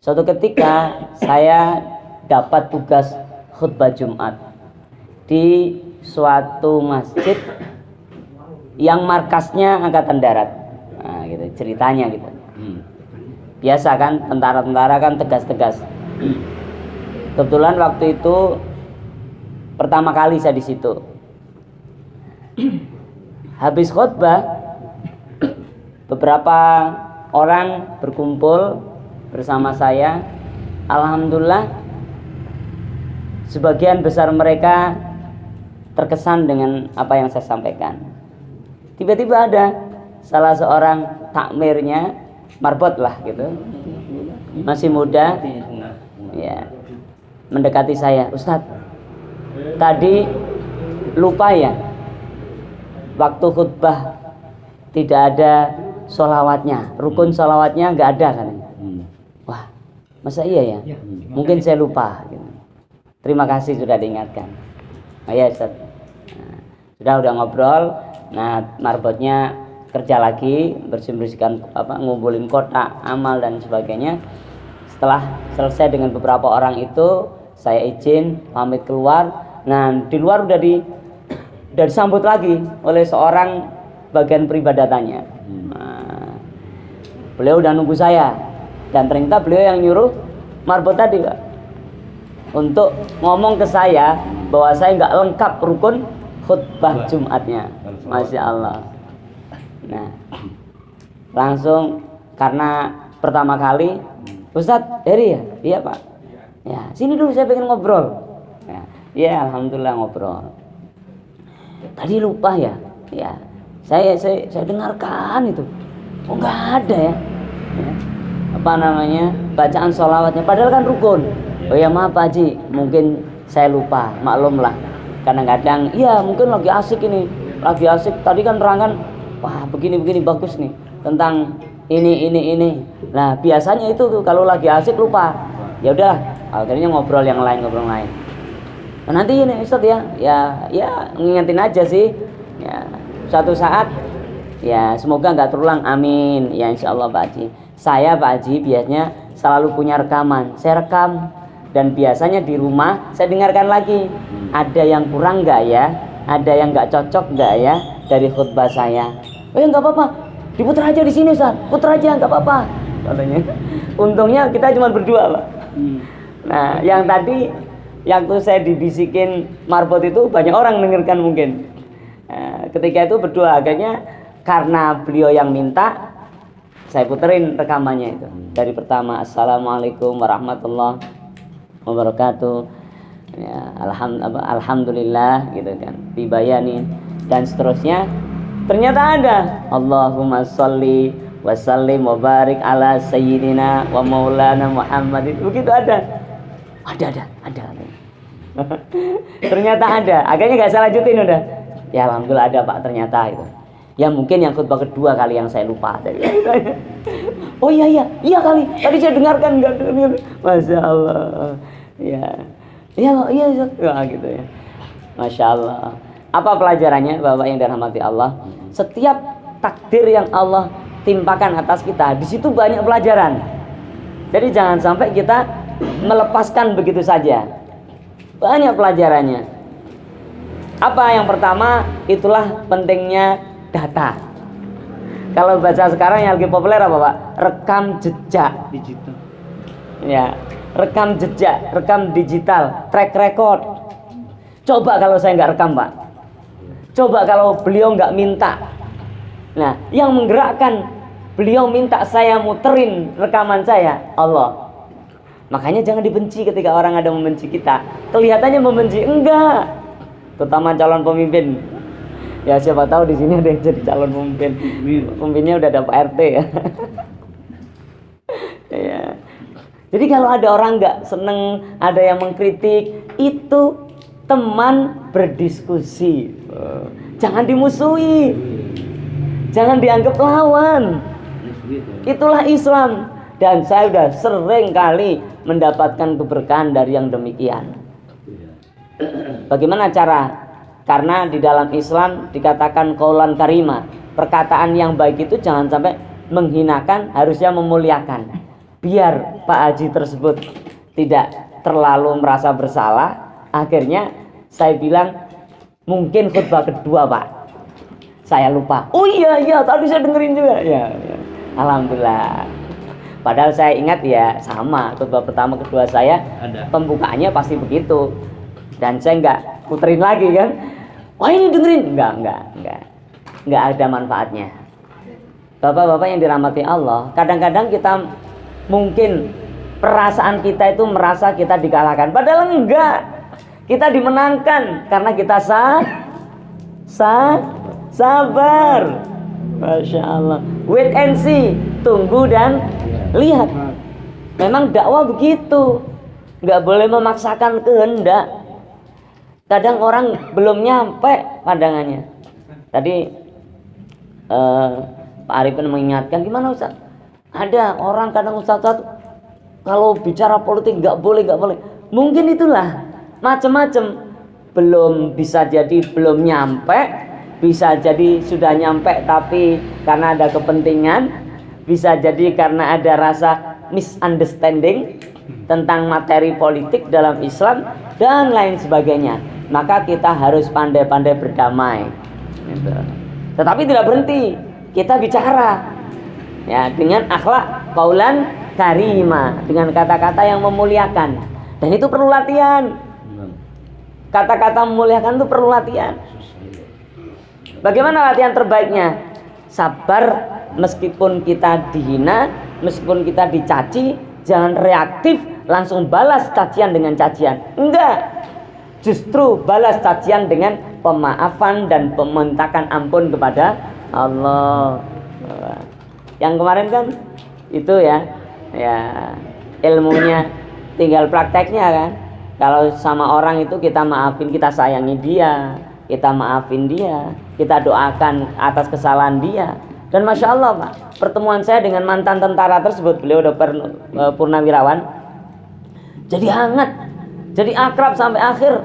Suatu ketika saya dapat tugas khutbah Jumat di suatu masjid yang markasnya Angkatan Darat. Nah, gitu ceritanya gitu. Biasa kan, tentara-tentara kan tegas-tegas. Kebetulan waktu itu pertama kali saya di situ. Habis khutbah, beberapa orang berkumpul bersama saya. Alhamdulillah, sebagian besar mereka terkesan dengan apa yang saya sampaikan. Tiba-tiba ada salah seorang takmirnya, marbot lah gitu, masih muda, ya, mendekati saya. Ustadz, tadi lupa ya, waktu khutbah tidak ada sholawatnya, rukun sholawatnya nggak ada kan? Wah, masa iya ya? Mungkin saya lupa. Terima kasih sudah diingatkan. Oh ya Ustaz. Nah, udah ngobrol. Nah, marbotnya kerja lagi, bersih-bersihkan ngumpulin kotak amal dan sebagainya. Setelah selesai dengan beberapa orang itu, saya izin pamit keluar. Nah, di luar udah disambut lagi oleh seorang bagian peribadatannya. Nah, beliau udah nunggu saya. Dan ternyata beliau yang nyuruh marbot tadi, Pak, untuk ngomong ke saya bahwa saya nggak lengkap rukun khutbah Jumatnya. Masya Allah. Nah, langsung karena pertama kali, Ustadz Heri ya? Iya Pak. Ya, sini dulu saya pengen ngobrol. Ya, alhamdulillah ngobrol. Tadi lupa ya? Ya, saya dengarkan itu. Oh nggak ada ya? Apa namanya, bacaan sholawatnya, padahal kan rukun. Oh ya maaf Pak Haji, mungkin saya lupa, maklumlah. Kadang-kadang iya mungkin lagi asik ini, lagi asik tadi kan terangan, wah begini bagus nih tentang ini. Nah biasanya itu tuh kalau lagi asik lupa. Ya udah, akhirnya ngobrol yang lain. Nah, nanti ini Ustadz ya ngingetin aja sih. Ya suatu saat ya semoga nggak terulang, amin. Ya insya Allah Pak Haji. Saya Pak Haji biasanya selalu punya rekaman. Saya rekam dan biasanya di rumah saya dengarkan lagi. Ada yang kurang nggak ya? Ada yang nggak cocok nggak ya dari khutbah saya? Oh ya nggak apa-apa, diputar aja di sini Ustaz. Putar aja nggak apa-apa. Katanya. Untungnya kita cuma berdua Pak. Nah yang tadi yang tuh saya dibisikin marbot itu banyak orang dengarkan mungkin. Nah, ketika itu berdua, akhirnya karena beliau yang minta, saya puterin rekamannya itu dari pertama, Assalamualaikum warahmatullahi wabarakatuh, ya, alhamdulillah gitu kan, dibayani dan seterusnya. Ternyata ada Allahumma sholli wa sallim wa barik ala sayyidina wa maulana Muhammad. Begitu ada. Ternyata ada. Akhirnya nggak saya lanjutin udah. Ya alhamdulillah ada Pak, ternyata itu. Ya mungkin yang khutbah kedua kali yang saya lupa tadi. Oh iya kali. Tadi saya dengarkan enggak dengar. Masya Allah. Ya gitu ya. Masya Allah. Apa pelajarannya Bapak yang dirahmati Allah? Setiap takdir yang Allah timpakan atas kita, di situ banyak pelajaran. Jadi jangan sampai kita melepaskan begitu saja. Banyak pelajarannya. Apa yang pertama? Itulah pentingnya data. Kalau baca sekarang yang lagi populer apa Pak? Rekam jejak digital. Ya, rekam jejak, rekam digital, track record. Coba kalau saya nggak rekam Pak. Coba kalau beliau nggak minta. Nah, yang menggerakkan beliau minta saya muterin rekaman saya, Allah. Makanya jangan dibenci ketika orang ada membenci kita. Kelihatannya membenci, enggak. Terutama calon pemimpin. Ya siapa tahu di sini ada yang jadi calon pemimpin. Pemimpinnya udah ada Pak RT ya. Ya. Jadi kalau ada orang nggak seneng, ada yang mengkritik, itu teman berdiskusi. Jangan dimusuhi, jangan dianggap lawan. Itulah Islam. Dan saya sudah sering kali mendapatkan keberkahan dari yang demikian. Bagaimana cara? Karena di dalam Islam dikatakan qaulan karima, perkataan yang baik itu jangan sampai menghinakan, harusnya memuliakan. biar Pak Haji tersebut tidak terlalu merasa bersalah, akhirnya saya bilang mungkin khutbah kedua Pak, saya lupa. Oh iya tadi saya dengerin juga ya. Alhamdulillah. Padahal saya ingat ya sama khutbah pertama kedua saya pembukaannya pasti begitu, dan saya nggak puterin lagi kan. Wah ini dengerin, nggak ada manfaatnya. Bapak-bapak yang dirahmati Allah, kadang-kadang kita mungkin perasaan kita itu merasa kita dikalahkan, padahal enggak. Kita dimenangkan karena kita sabar. Masya Allah. Wait and see, tunggu dan lihat. Memang dakwah begitu, nggak boleh memaksakan kehendak. Kadang orang belum nyampe pandangannya. Tadi Pak Arifin mengingatkan, gimana Ustaz? Ada orang kadang Ustaz kalau bicara politik nggak boleh. Mungkin itulah macam-macam. Belum bisa jadi belum nyampe, bisa jadi sudah nyampe tapi karena ada kepentingan, bisa jadi karena ada rasa misunderstanding tentang materi politik dalam Islam dan lain sebagainya. Maka kita harus pandai-pandai berdamai gitu. Tetapi tidak berhenti, kita bicara ya dengan akhlak qaulan karima, dengan kata-kata yang memuliakan, dan itu perlu latihan. Kata-kata memuliakan itu perlu latihan. Bagaimana latihan terbaiknya? Sabar meskipun kita dihina, meskipun kita dicaci, jangan reaktif langsung balas cacian dengan cacian. Enggak. Justru balas cacian dengan pemaafan dan memintakan ampun kepada Allah. Yang kemarin kan itu ya ilmunya, tinggal prakteknya kan. Kalau sama orang itu kita maafin, kita sayangi dia, kita maafin dia, kita doakan atas kesalahan dia. Dan Masya Allah Pak, pertemuan saya dengan mantan tentara tersebut, beliau udah purnawirawan, jadi hangat, jadi akrab sampai akhir.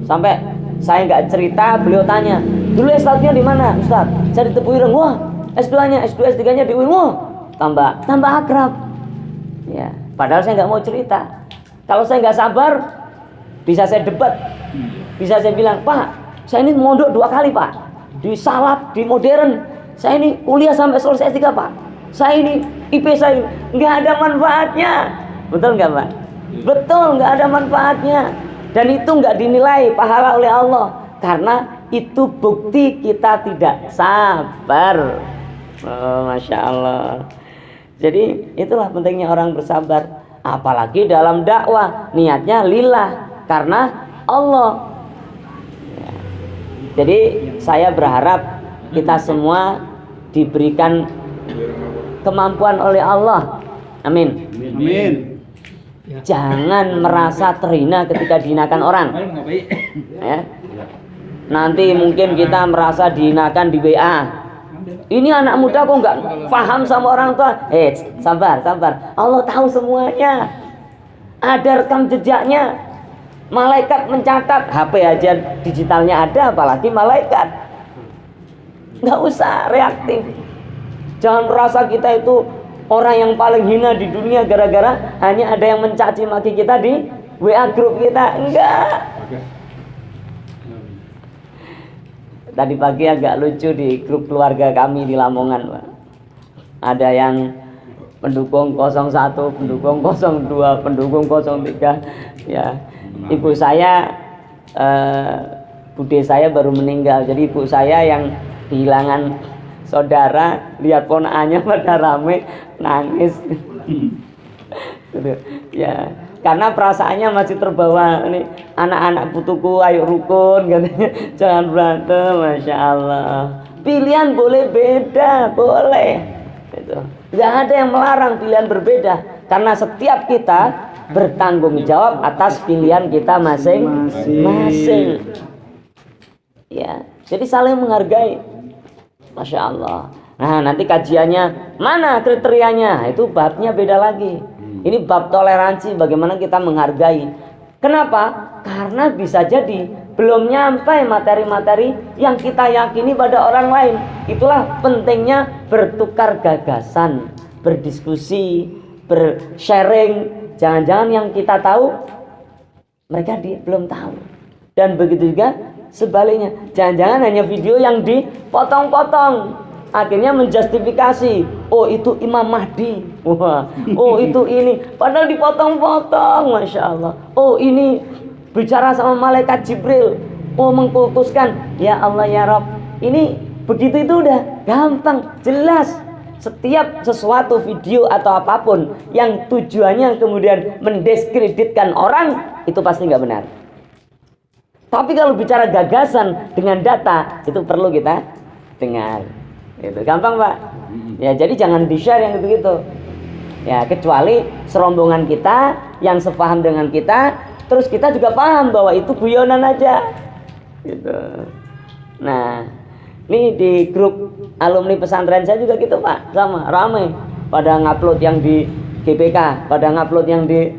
Sampai saya nggak cerita, beliau tanya, dulu S1-nya di mana Ustaz? Saya di Tebu Ireng. Wah, S2-nya, S2, S3-nya di UIN. Wah, tambah akrab. Ya, padahal saya nggak mau cerita. Kalau saya nggak sabar, bisa saya debat, bisa saya bilang, Pak, saya ini mondok 2 kali Pak, di Salaf, di Modern. Saya ini kuliah sampai selesai S3 Pak. Saya ini IP saya nggak ada manfaatnya. Betul nggak Pak? Betul, nggak ada manfaatnya. Dan itu nggak dinilai pahala oleh Allah, karena itu bukti kita tidak sabar. Oh, Masya Allah. Jadi itulah pentingnya orang bersabar. Apalagi dalam dakwah, niatnya lillah, karena Allah. Jadi saya berharap kita semua diberikan kemampuan oleh Allah. Amin. Amin. Jangan merasa terhina ketika dihinakan orang ya. Nanti mungkin kita merasa dihinakan di WA. Ini anak muda kok nggak paham sama orang tua. Sabar. Allah tahu semuanya. Ada rekam jejaknya. Malaikat mencatat. HP aja digitalnya ada, apalagi malaikat. Nggak usah reaktif. Jangan merasa kita itu orang yang paling hina di dunia gara-gara hanya ada yang mencaci maki kita di WA grup kita. Enggak. Tadi pagi agak lucu di grup keluarga kami di Lamongan Pak. Ada yang pendukung 01, pendukung 02, pendukung 03. Ya, ibu saya, bude saya baru meninggal. Jadi ibu saya yang kehilangan saudara, lihat ponakannya pada rame, nangis. Ya, karena perasaannya masih terbawa. Ini anak-anak putuku, ayo rukun katanya, jangan berantem. Masya Allah. Pilihan boleh beda, boleh. Itu. Nggak ada yang melarang pilihan berbeda, karena setiap kita bertanggung jawab atas pilihan kita masing-masing. Ya, jadi saling menghargai. Masya Allah. Nah, nanti kajiannya mana kriterianya? Itu babnya beda lagi. Ini bab toleransi, bagaimana kita menghargai. Kenapa? Karena bisa jadi belum nyampe materi-materi yang kita yakini pada orang lain. Itulah pentingnya bertukar gagasan, berdiskusi, bersharing, jangan-jangan yang kita tahu mereka belum tahu. Dan begitu juga sebaliknya, jangan-jangan hanya video yang dipotong-potong, akhirnya menjustifikasi, oh itu Imam Mahdi, wah, oh itu ini, padahal dipotong-potong, Masya Allah. Oh ini bicara sama malaikat Jibril, oh mengkultuskan, ya Allah ya Rabb. Ini begitu itu udah gampang, jelas. Setiap sesuatu video atau apapun yang tujuannya kemudian mendiskreditkan orang, itu pasti nggak benar. Tapi kalau bicara gagasan dengan data, itu perlu kita dengar. Itu gampang, Pak. Ya, jadi jangan di-share yang gitu-gitu. Ya, kecuali serombongan kita yang sepaham dengan kita, terus kita juga paham bahwa itu guyonan aja. Gitu. Nah, ini di grup alumni pesantren saya juga gitu, Pak. Sama, ramai. Pada ngupload yang di GPK, pada ngupload yang di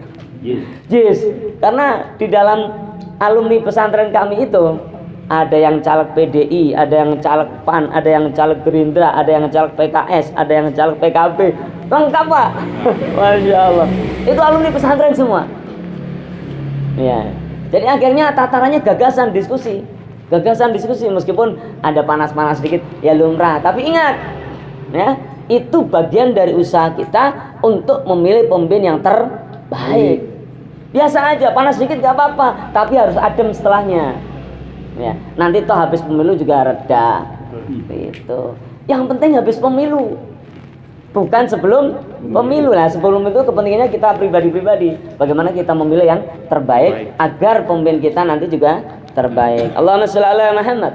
JIS. Karena di dalam alumni pesantren kami itu ada yang caleg PDI, ada yang caleg PAN, ada yang caleg Gerindra, ada yang caleg PKS, ada yang caleg PKB, lengkap, Pak. Masya Allah, itu alumni pesantren semua. Ya, jadi akhirnya tatarannya gagasan diskusi meskipun ada panas-panas sedikit, ya lumrah. Tapi ingat, ya itu bagian dari usaha kita untuk memilih pemimpin yang terbaik. Biasa aja, panas sedikit gak apa-apa, tapi harus adem setelahnya. Ya, nanti toh habis pemilu juga reda. Itu. Yang penting habis pemilu. Bukan sebelum pemilu lah. Sebelum itu kepentingannya kita pribadi-pribadi. Bagaimana kita memilih yang terbaik agar pemimpin kita nanti juga terbaik. Allahumma sholli ala Muhammad.